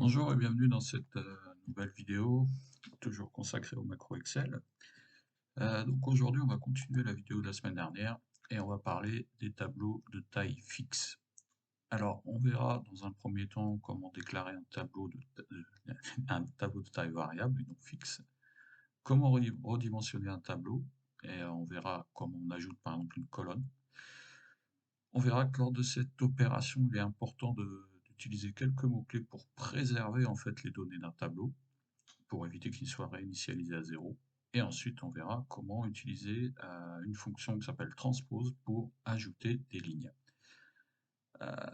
Bonjour et bienvenue dans cette nouvelle vidéo, toujours consacrée au macro Excel. Donc aujourd'hui, on va continuer la vidéo de la semaine dernière et on va parler des tableaux de taille fixe. Alors, on verra dans un premier temps comment déclarer un tableau un tableau de taille variable et non fixe, comment redimensionner un tableau, et on verra comment on ajoute par exemple une colonne. On verra que lors de cette opération, il est important d'utiliser quelques mots-clés pour préserver en fait les données d'un tableau, pour éviter qu'il soit réinitialisé à zéro. Et ensuite, on verra comment utiliser une fonction qui s'appelle transpose pour ajouter des lignes.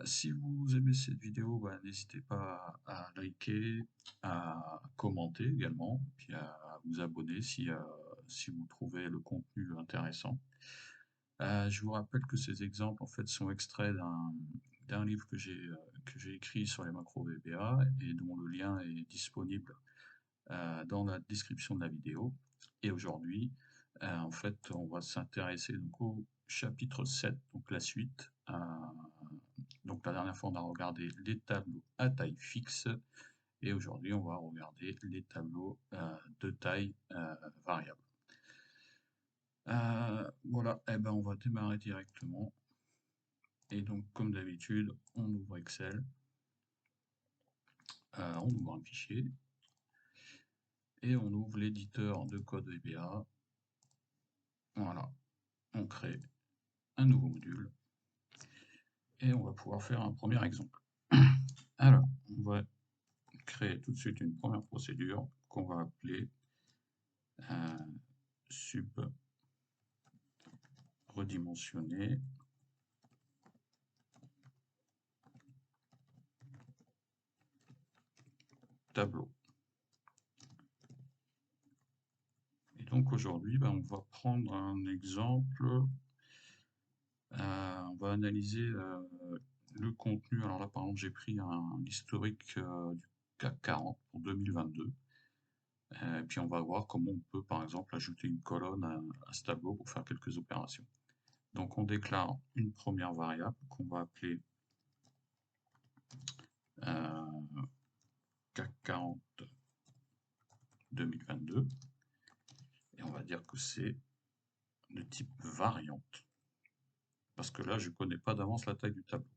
Si vous aimez cette vidéo, n'hésitez pas à liker, à commenter également, puis à vous abonner si vous trouvez le contenu intéressant. Je vous rappelle que ces exemples en fait sont extraits d'un livre que j'ai écrit sur les macros VBA et dont le lien est disponible dans la description de la vidéo. Et aujourd'hui, en fait, on va s'intéresser donc au chapitre 7, donc la suite. Donc la dernière fois, on a regardé les tableaux à taille fixe, et aujourd'hui, on va regarder les tableaux de taille variable. Voilà, et ben on va démarrer directement. Et donc, comme d'habitude, on ouvre Excel, on ouvre un fichier, et on ouvre l'éditeur de code VBA. Voilà, on crée un nouveau module, et on va pouvoir faire un premier exemple. Alors, on va créer tout de suite une première procédure qu'on va appeler sub redimensionner tableau. Et donc aujourd'hui, on va prendre un exemple. On va analyser le contenu. Alors là, par exemple, j'ai pris un historique du CAC 40 pour 2022. Et puis on va voir comment on peut, par exemple, ajouter une colonne à ce tableau pour faire quelques opérations. Donc on déclare une première variable qu'on va appeler CAC 40 2022. Et on va dire que c'est de type variante. Parce que là, je ne connais pas d'avance la taille du tableau.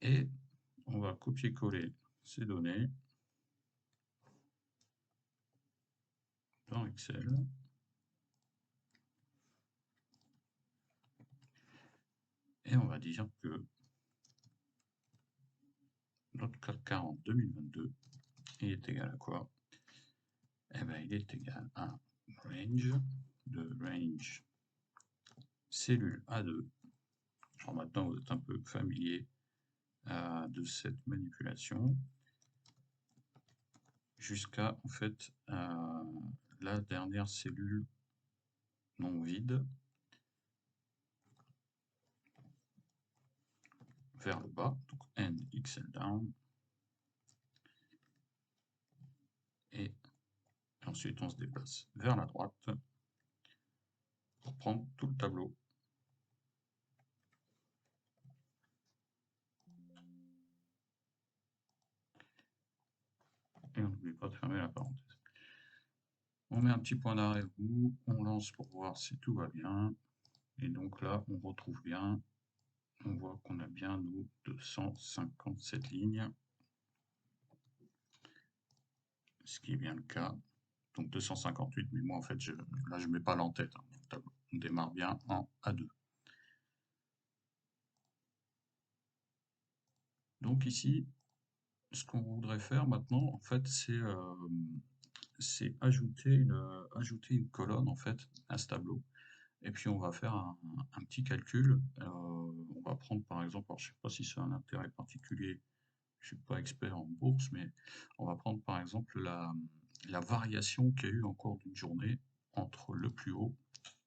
Et on va copier-coller ces données dans Excel. Et on va dire que notre CAC 40 2022, il est égal à quoi? Eh bien, il est égal à range de range cellule A2. Alors maintenant, vous êtes un peu familier de cette manipulation jusqu'à en fait la dernière cellule non vide vers le bas, donc end XL down, et ensuite on se déplace vers la droite pour prendre tout le tableau. Et on n'oublie pas de fermer la parenthèse. On met un petit point d'arrêt où on lance pour voir si tout va bien. Et donc là, on retrouve bien, on voit qu'on a bien nos 257 lignes, ce qui est bien le cas. Donc 258, mais moi en fait, là je ne mets pas l'en-tête dans le tableau. On démarre bien en A2. Donc ici, ce qu'on voudrait faire maintenant, en fait, c'est ajouter une colonne en fait à ce tableau. Et puis on va faire un petit calcul. On va prendre par exemple, alors je ne sais pas si c'est un intérêt particulier, je ne suis pas expert en bourse, mais on va prendre par exemple la variation qu'il y a eu en cours d'une journée entre le plus haut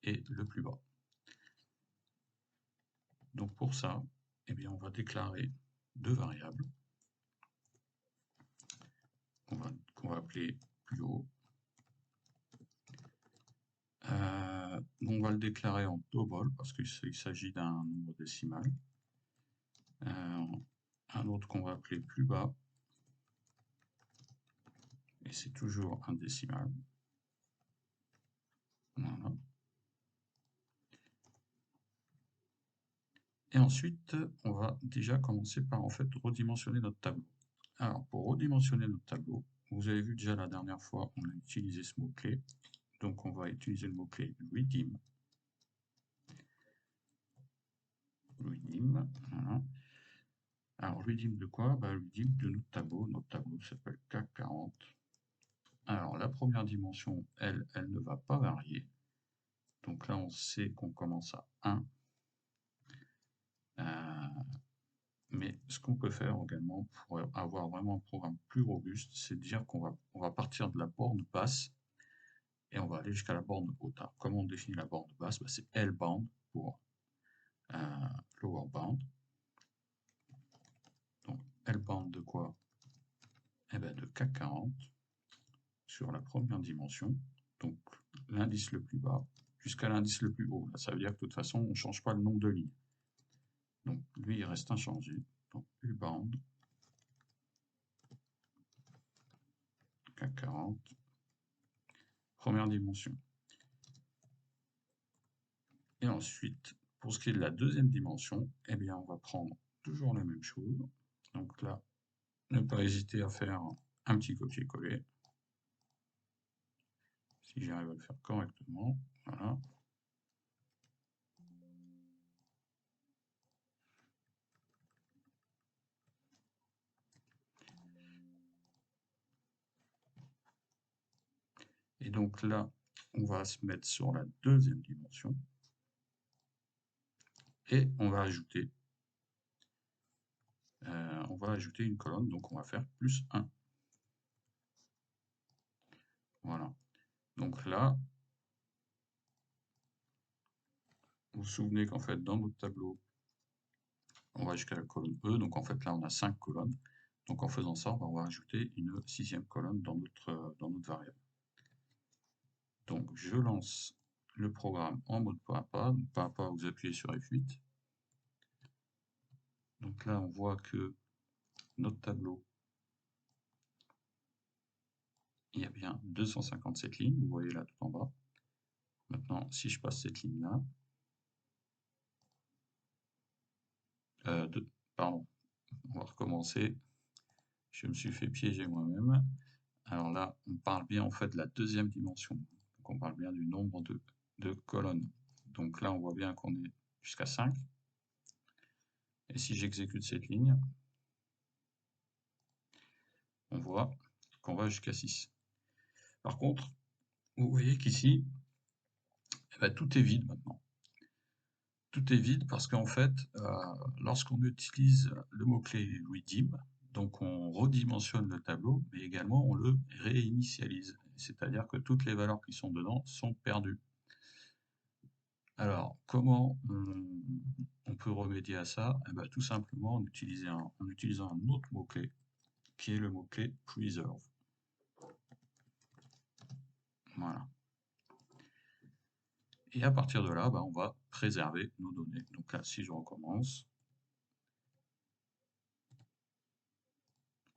et le plus bas. Donc pour ça, eh bien, on va déclarer deux variables qu'on va appeler plus haut. On va le déclarer en double parce qu'il s'agit d'un nombre décimal. Un autre qu'on va appeler plus bas et c'est toujours un décimal. Voilà. Et ensuite, on va déjà commencer par en fait redimensionner notre tableau. Alors, pour redimensionner notre tableau, vous avez vu déjà la dernière fois, on a utilisé ce mot-clé. Donc, on va utiliser le mot-clé redeem. Redeem, voilà. Alors, redeem de quoi? Redeem de notre tableau. Notre tableau s'appelle CAC 40. Alors, la première dimension, elle ne va pas varier. Donc là, on sait qu'on commence à 1. Mais ce qu'on peut faire également pour avoir vraiment un programme plus robuste, c'est de dire qu'on va partir de la borne basse et on va aller jusqu'à la borne haute. Alors, comment on définit la borne basse? C'est L-bound pour lower bound. Donc L-bound de quoi? Eh bien de CAC 40 sur la première dimension. Donc l'indice le plus bas jusqu'à l'indice le plus haut. Là, ça veut dire que de toute façon, on ne change pas le nombre de lignes. Donc lui, il reste inchangé. Donc U-bound, CAC 40, première dimension. Et ensuite, pour ce qui est de la deuxième dimension, eh bien, on va prendre toujours la même chose. Donc là, ne pas hésiter à faire un petit copier-coller. Si j'arrive à le faire correctement, voilà. Et donc là, on va se mettre sur la deuxième dimension. Et on va ajouter une colonne, donc on va faire plus 1. Voilà. Donc là, vous vous souvenez qu'en fait, dans notre tableau, on va jusqu'à la colonne E. Donc en fait, là, on a 5 colonnes. Donc en faisant ça, on va ajouter une 6e colonne dans notre variable. Donc je lance le programme en mode pas à pas. Donc pas à pas, vous appuyez sur F8. Donc là, on voit que notre tableau, il y a bien 257 lignes. Vous voyez là tout en bas. Maintenant, si je passe cette ligne-là, pardon, on va recommencer. Je me suis fait piéger moi-même. Alors là, on parle bien en fait de la deuxième dimension. Donc on parle bien du nombre de colonnes. Donc là, on voit bien qu'on est jusqu'à 5. Et si j'exécute cette ligne, on voit qu'on va jusqu'à 6. Par contre, vous voyez qu'ici, eh ben, tout est vide maintenant. Tout est vide parce qu'en fait, lorsqu'on utilise le mot-clé redeem, donc on redimensionne le tableau, mais également on le réinitialise. C'est-à-dire que toutes les valeurs qui sont dedans sont perdues. Alors, comment on peut remédier à ça? Eh ben, tout simplement en utilisant un autre mot-clé, qui est le mot-clé preserve. Voilà. Et à partir de là, on va préserver nos données. Donc là, si je recommence,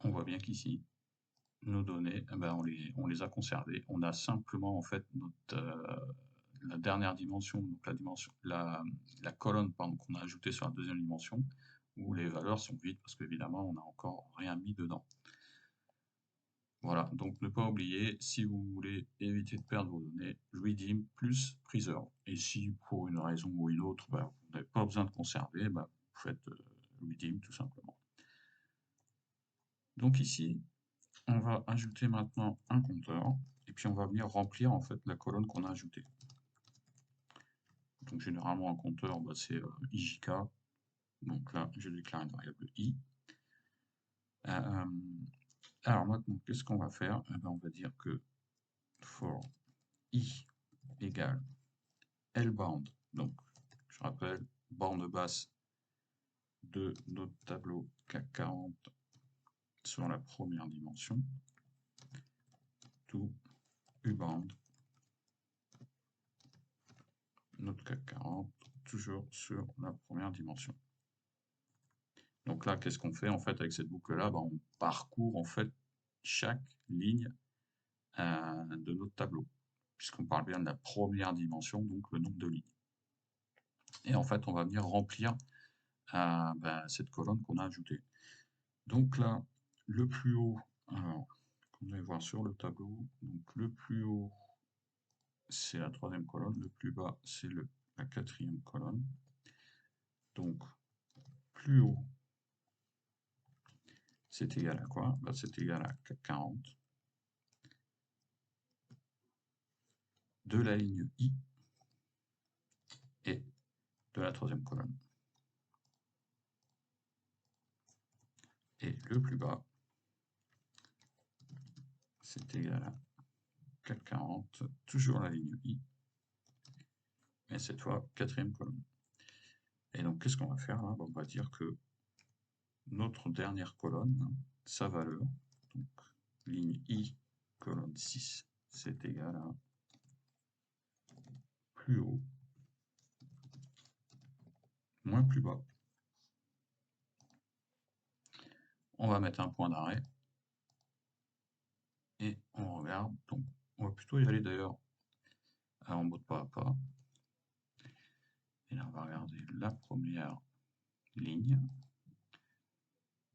on voit bien qu'ici, nos données, on les a conservées. On a simplement en fait la dernière dimension, donc la colonne qu'on a ajoutée sur la deuxième dimension, où les valeurs sont vides parce qu'évidemment, on n'a encore rien mis dedans. Voilà, donc ne pas oublier, si vous voulez éviter de perdre vos données, redeem plus preserve. Et si pour une raison ou une autre, vous n'avez pas besoin de conserver, vous faites redeem tout simplement. Donc ici, on va ajouter maintenant un compteur, et puis on va venir remplir en fait la colonne qu'on a ajoutée. Donc généralement un compteur, c'est IJK. Donc là, je déclare une variable i. Alors maintenant, qu'est-ce qu'on va faire? On va dire que for i égale L-bound, donc je rappelle, borne basse de notre tableau CAC 40 sur la première dimension, to U-bound, notre CAC 40, toujours sur la première dimension. Donc là, qu'est-ce qu'on fait en fait avec cette boucle-là? On parcourt en fait chaque ligne de notre tableau, puisqu'on parle bien de la première dimension, donc le nombre de lignes. Et en fait, on va venir remplir cette colonne qu'on a ajoutée. Donc là, le plus haut, alors, on va voir sur le tableau, donc le plus haut, c'est la troisième colonne, le plus bas, c'est la quatrième colonne. Donc, plus haut, c'est égal à quoi? C'est égal à 40 de la ligne I et de la troisième colonne. Et le plus bas, c'est égal à 440, toujours la ligne I, mais cette fois, quatrième colonne. Et donc, qu'est-ce qu'on va faire là? On va dire que notre dernière colonne, sa valeur, donc ligne I, colonne 6, c'est égal à plus haut, moins plus bas. On va mettre un point d'arrêt, et on regarde, donc on va plutôt y aller d'ailleurs en mode pas à pas. Et là, on va regarder la première ligne.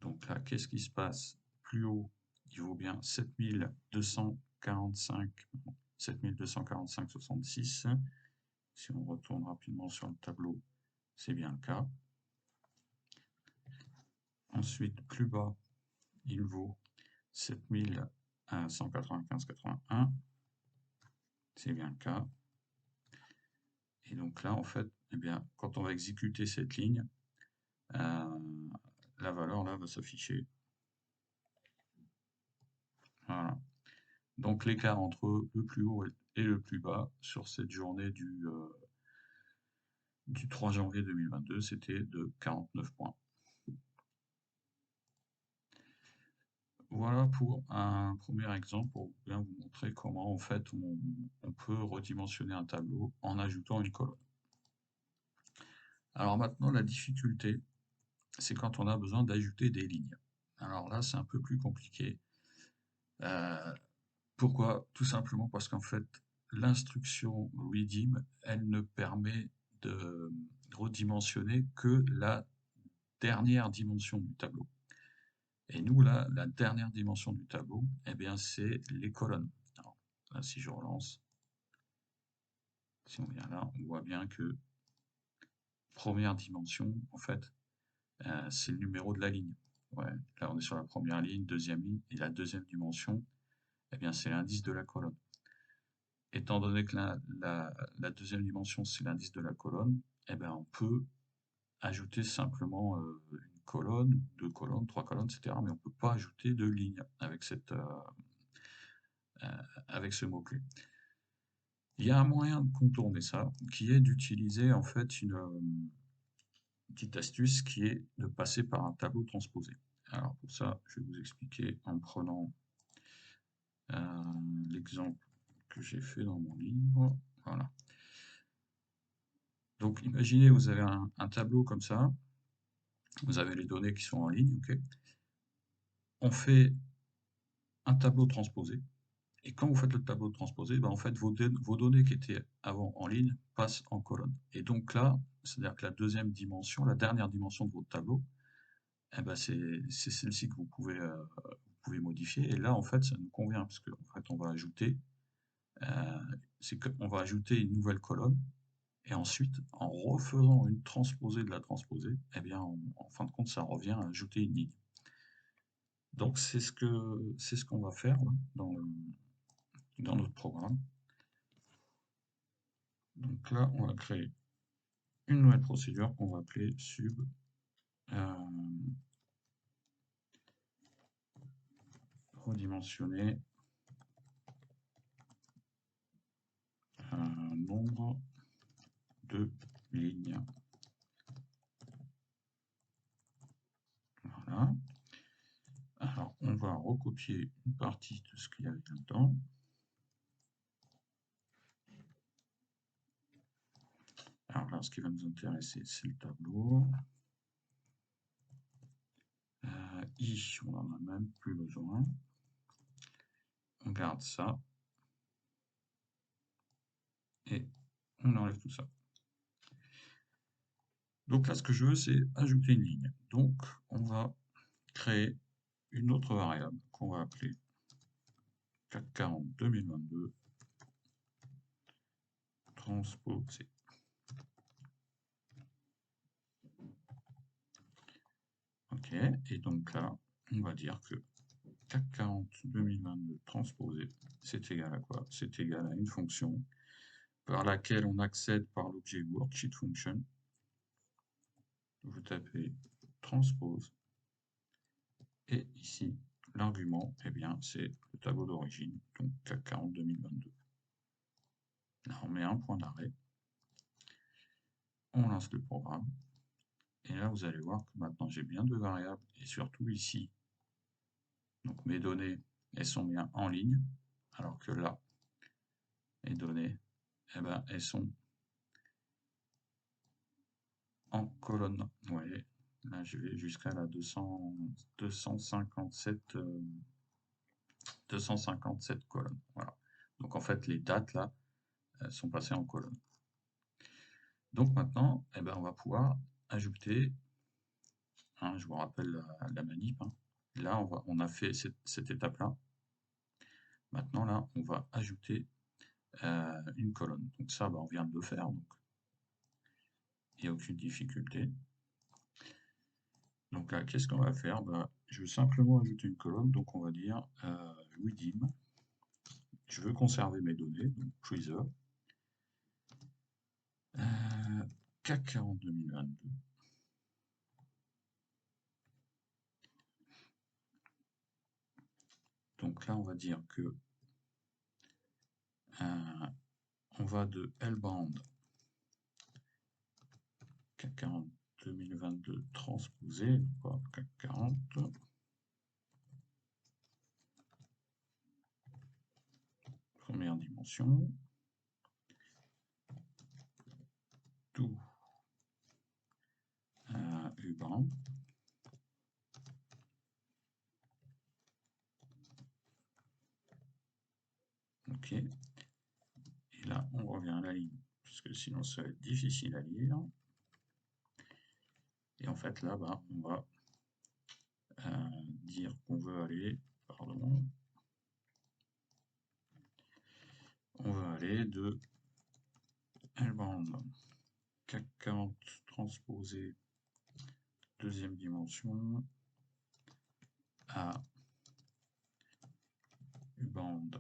Donc là, qu'est-ce qui se passe? Plus haut, il vaut bien 7245,66. Si on retourne rapidement sur le tableau, c'est bien le cas. Ensuite, plus bas, il vaut 7195,81. C'est bien le cas. Et donc là, en fait, eh bien, quand on va exécuter cette ligne, la valeur là va s'afficher. Voilà. Donc l'écart entre le plus haut et le plus bas sur cette journée du 3 janvier 2022, c'était de 49 points. Voilà pour un premier exemple pour bien vous montrer comment en fait on peut redimensionner un tableau en ajoutant une colonne. Alors maintenant la difficulté, c'est quand on a besoin d'ajouter des lignes. Alors là c'est un peu plus compliqué. Pourquoi? Tout simplement parce qu'en fait l'instruction redim, elle ne permet de redimensionner que la dernière dimension du tableau. Et nous, là, la dernière dimension du tableau, eh bien, c'est les colonnes. Alors, là, si je relance, si on vient là, on voit bien que première dimension, en fait, c'est le numéro de la ligne. Ouais, là, on est sur la première ligne, deuxième ligne, et la deuxième dimension, eh bien, c'est l'indice de la colonne. Étant donné que la deuxième dimension, c'est l'indice de la colonne, eh bien, on peut ajouter simplement une colonne, deux colonnes, trois colonnes, etc. Mais on ne peut pas ajouter de ligne avec avec ce mot-clé. Il y a un moyen de contourner ça, qui est d'utiliser en fait une petite astuce qui est de passer par un tableau transposé. Alors pour ça, je vais vous expliquer en prenant l'exemple que j'ai fait dans mon livre. Voilà. Donc imaginez, vous avez un tableau comme ça, vous avez les données qui sont en ligne, ok. On fait un tableau transposé. Et quand vous faites le tableau transposé, ben en fait, vos données qui étaient avant en ligne passent en colonne. Et donc là, c'est-à-dire que la deuxième dimension, la dernière dimension de votre tableau, eh ben c'est celle-ci que vous pouvez modifier. Et là, en fait, ça nous convient, parce qu'en fait, on va ajouter, on va ajouter une nouvelle colonne. Et ensuite, en refaisant une transposée de la transposée, eh bien, en fin de compte, ça revient à ajouter une ligne. Donc, c'est ce qu'on va faire là, dans notre programme. Donc là, on va créer une nouvelle procédure qu'on va appeler sub redimensionner un nombre de lignes. Voilà. Alors, on va recopier une partie de ce qu'il y avait là-dedans. Alors là, ce qui va nous intéresser, c'est le tableau. I, on n'en a même plus besoin. On garde ça. et on enlève tout ça. Donc là, ce que je veux, c'est ajouter une ligne. Donc, on va créer une autre variable qu'on va appeler CAC 40 2022 transposé. OK, et donc là, on va dire que CAC 40 2022 transposé, c'est égal à quoi? C'est égal à une fonction par laquelle on accède par l'objet worksheet function. Vous tapez transpose, et ici, l'argument, eh bien, c'est le tableau d'origine, donc CAC 40 2022. Là, on met un point d'arrêt, on lance le programme, et là, vous allez voir que maintenant, j'ai bien deux variables, et surtout ici, donc mes données, elles sont bien en ligne, alors que là, mes données, eh ben, elles sont en colonne. Vous voyez, là, je vais jusqu'à la 257 colonnes. Voilà. Donc, en fait, les dates, là, elles sont passées en colonne. Donc, maintenant, eh ben, on va pouvoir ajouter, hein, je vous rappelle la manip, hein. Là, on a fait cette étape-là. Maintenant, là, on va ajouter une colonne. Donc ça, bah, on vient de le faire, donc il n'y a aucune difficulté. Donc là, qu'est-ce qu'on va faire? Bah, je veux simplement ajouter une colonne, donc on va dire within. Je veux conserver mes données, donc preserve. CAC 40 2022. Donc là, on va dire que on va de L-band CAC 40 2022 transposé, pas CAC 40. Première dimension. Tout U-band. OK. Et là, on revient à la ligne, puisque sinon ça va être difficile à lire. Et en fait, là, bah, on va dire qu'on veut aller, pardon, on va aller de L-band CAC 40 transposé deuxième dimension à U-band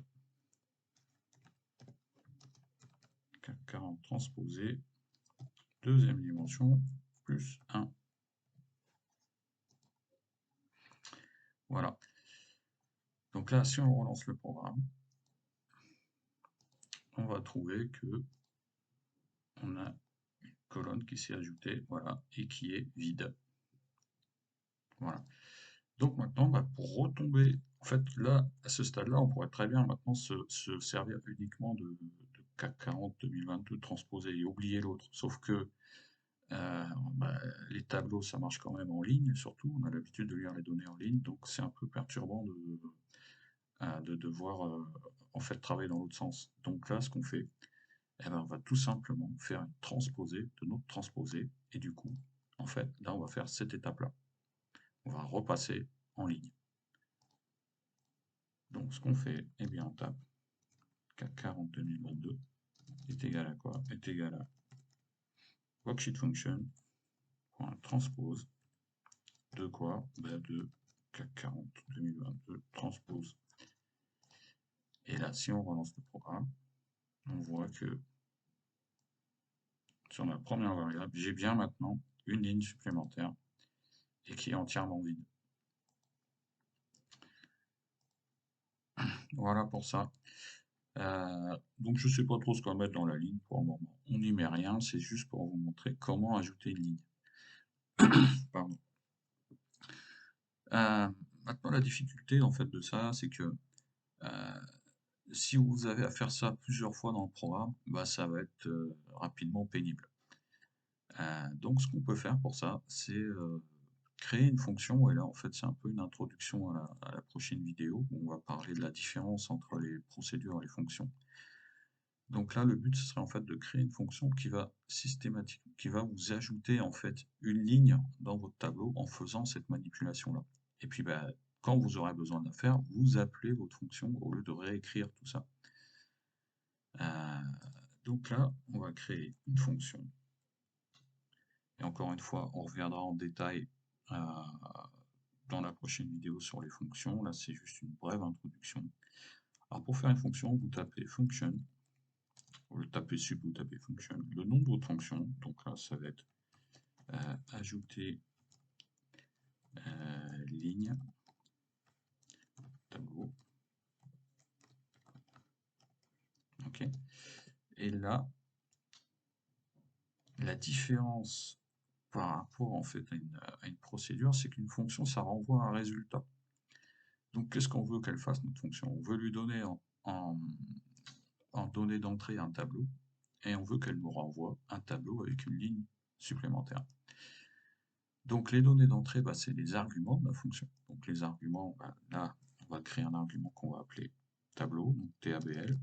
CAC 40 transposé deuxième dimension plus 1. Voilà. Donc là, si on relance le programme, on va trouver que on a une colonne qui s'est ajoutée, voilà, et qui est vide. Voilà. Donc maintenant, bah, pour retomber, en fait, là, à ce stade-là, on pourrait très bien maintenant se servir uniquement de CAC 40 2022 transposé et oublier l'autre. Sauf que bah, les tableaux, ça marche quand même en ligne, surtout, on a l'habitude de lire les données en ligne, donc c'est un peu perturbant de devoir en fait travailler dans l'autre sens. Donc là, ce qu'on fait, eh ben, on va tout simplement faire une transposée de notre transposé, et du coup, en fait, là, on va faire cette étape-là. On va repasser en ligne. Donc, ce qu'on fait, eh bien, on tape CAC 40 2022 est égal à quoi? Est égal à worksheet function transpose de quoi? Ben, de CAC 40 2022 transpose. Et là, si on relance le programme, on voit que sur ma première variable, j'ai bien maintenant une ligne supplémentaire et qui est entièrement vide. Voilà pour ça. Donc je ne sais pas trop ce qu'on va mettre dans la ligne pour le moment. On n'y met rien, c'est juste pour vous montrer comment ajouter une ligne. Pardon. Maintenant, la difficulté en fait de ça, c'est que si vous avez à faire ça plusieurs fois dans le programme, bah, ça va être rapidement pénible. Donc ce qu'on peut faire pour ça, c'est créer une fonction, et là en fait c'est un peu une introduction à la prochaine vidéo, où on va parler de la différence entre les procédures et les fonctions. Donc là, le but, ce serait en fait de créer une fonction qui va qui va vous ajouter en fait une ligne dans votre tableau en faisant cette manipulation-là. Et puis, bah, quand vous aurez besoin de la faire, vous appelez votre fonction au lieu de réécrire tout ça. Donc là, on va créer une fonction. Et encore une fois, on reviendra en détail euh, dans la prochaine vidéo sur les fonctions. Là, c'est juste une brève introduction. Alors, pour faire une fonction, vous tapez function. Vous tapez sub, vous tapez function. Le nom de votre fonction, donc là, ça va être ajouter ligne tableau. Ok. Et là, la différence par rapport en fait à une procédure, c'est qu'une fonction, ça renvoie un résultat. Donc, qu'est-ce qu'on veut qu'elle fasse, notre fonction? On veut lui donner en données d'entrée un tableau, et on veut qu'elle nous renvoie un tableau avec une ligne supplémentaire. Donc, les données d'entrée, bah, c'est les arguments de la fonction. Donc, les arguments, bah, là, on va créer un argument qu'on va appeler tableau, donc TABL,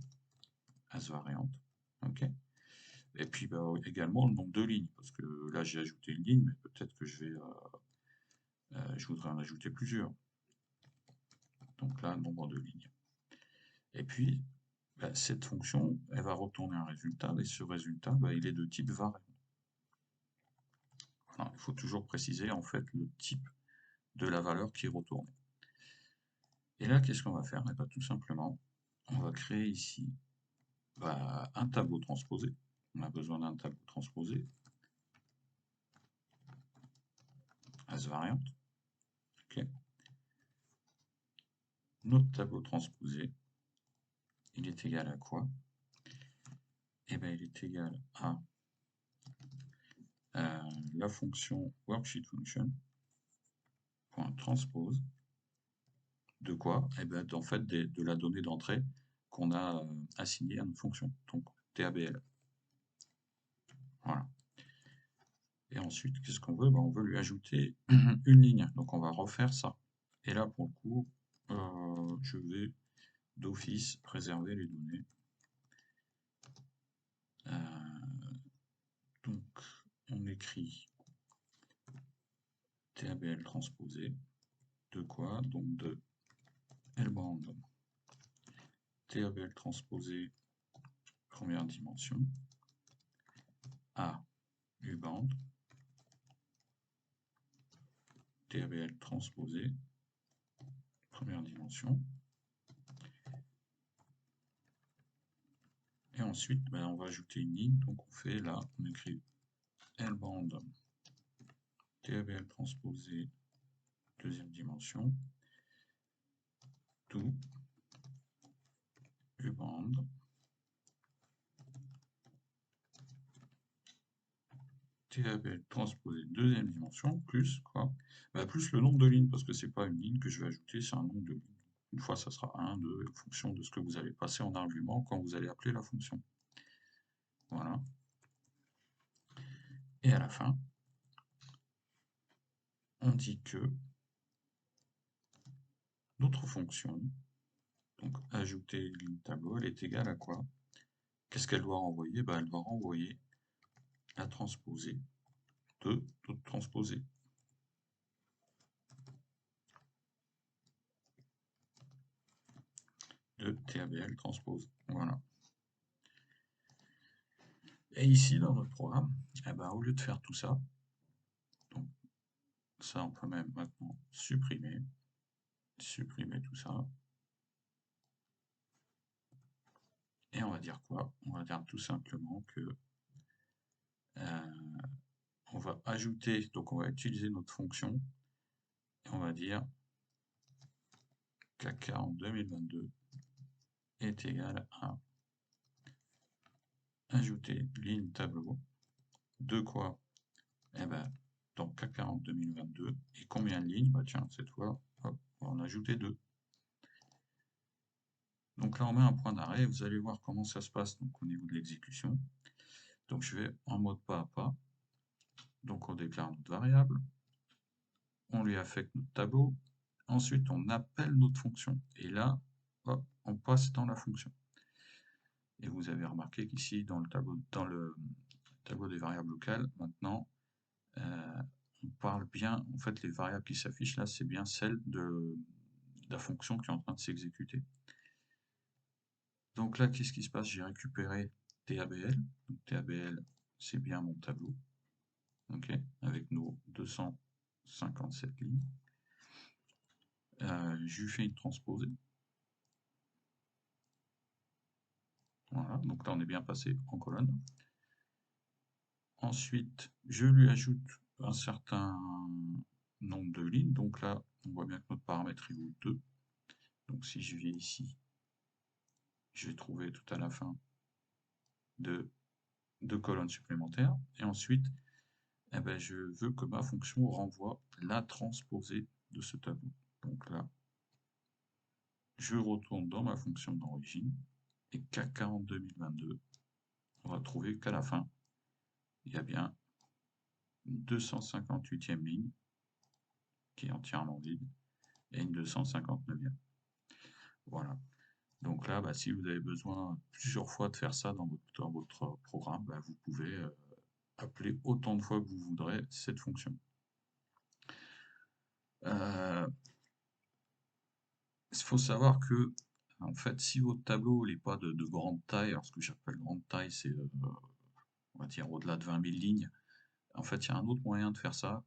as variante. Ok. Et puis bah, également le nombre de lignes, parce que là j'ai ajouté une ligne, mais peut-être que je voudrais en ajouter plusieurs. Donc là, nombre de lignes. Et puis, bah, cette fonction, elle va retourner un résultat, et ce résultat, bah, il est de type variable. Voilà, il faut toujours préciser en fait le type de la valeur qui est retournée. Et là, qu'est-ce qu'on va faire? Eh ben, tout simplement, on va créer ici bah, un tableau transposé. On a besoin d'un tableau transposé, as variante. Okay. Notre tableau transposé, il est égal à quoi? Eh bien, il est égal à la fonction worksheet function transpose de quoi? Eh bien, en fait, de la donnée d'entrée qu'on a assignée à notre fonction, donc TABL. Voilà. Et ensuite, qu'est-ce qu'on veut? Ben, on veut lui ajouter une ligne, donc on va refaire ça. Et là, pour le coup, je vais d'office préserver les données. Donc, on écrit TABL transposé de quoi? Donc de L-band TABL transposé première dimension à U-band TABL transposé première dimension. Et ensuite, ben, on va ajouter une ligne. Donc on fait là, on écrit L-band TABL transposé deuxième dimension to U-band TABL transposé deuxième dimension plus quoi? Ben, plus le nombre de lignes, parce que c'est pas une ligne que je vais ajouter, c'est un nombre de lignes. Une fois, ça sera 1, 2, en fonction de ce que vous allez passer en argument quand vous allez appeler la fonction. Voilà. Et à la fin, on dit que notre fonction, donc ajouter ligne tableau, elle est égale à quoi? Qu'est-ce qu'elle doit renvoyer? Ben, elle doit renvoyer la transposée de toute transposée. De TABL transpose. Voilà. Et ici, dans notre programme, eh ben, au lieu de faire tout ça, donc ça, on peut même maintenant supprimer tout ça. Et on va dire quoi? On va dire tout simplement que on va ajouter, donc on va utiliser notre fonction, et on va dire CAC 40 2022 est égal à ajouter ligne tableau de quoi? Eh ben, donc CAC 40 2022, et combien de lignes? Bah tiens, cette fois, hop, on va en ajouter 2. Donc là, on met un point d'arrêt, vous allez voir comment ça se passe donc, au niveau de l'exécution. Donc je vais en mode pas à pas. Donc on déclare notre variable, on lui affecte notre tableau, ensuite on appelle notre fonction, et là, hop, on passe dans la fonction. Et vous avez remarqué qu'ici, dans le tableau des variables locales, maintenant, on parle bien, en fait, les variables qui s'affichent là, c'est bien celles de la fonction qui est en train de s'exécuter. Donc là, qu'est-ce qui se passe? J'ai récupéré TABL. Donc TABL, c'est bien mon tableau, ok, avec nos 257 lignes. Je lui fais une transposée. Voilà, donc là on est bien passé en colonne. Ensuite, je lui ajoute un certain nombre de lignes. Donc là, on voit bien que notre paramètre il vaut 2. Donc si je viens ici, je vais trouver tout à la fin deux colonnes supplémentaires. Et ensuite, eh ben, je veux que ma fonction renvoie la transposée de ce tableau. Donc là, je retourne dans ma fonction d'origine et CAC 40 2022, on va trouver qu'à la fin, il y a bien une 258e ligne qui est entièrement vide et une 259e. Voilà. Donc là, bah, si vous avez besoin plusieurs fois de faire ça dans votre programme, bah, vous pouvez appeler autant de fois que vous voudrez cette fonction. Il faut savoir que, en fait, si votre tableau n'est pas de grande taille, alors ce que j'appelle grande taille, c'est, on va dire, au-delà de 20 000 lignes, en fait, il y a un autre moyen de faire ça,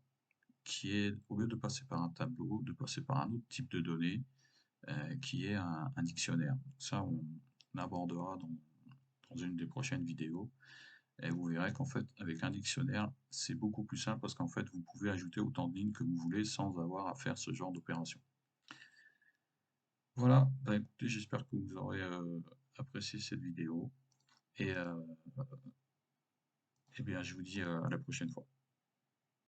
qui est, au lieu de passer par un tableau, de passer par un autre type de données, qui est un dictionnaire. Ça, on abordera dans une des prochaines vidéos, et vous verrez qu'en fait, avec un dictionnaire, c'est beaucoup plus simple parce qu'en fait, vous pouvez ajouter autant de lignes que vous voulez sans avoir à faire ce genre d'opération. Voilà, bah écoutez, j'espère que vous aurez apprécié cette vidéo et, eh bien, je vous dis à la prochaine fois.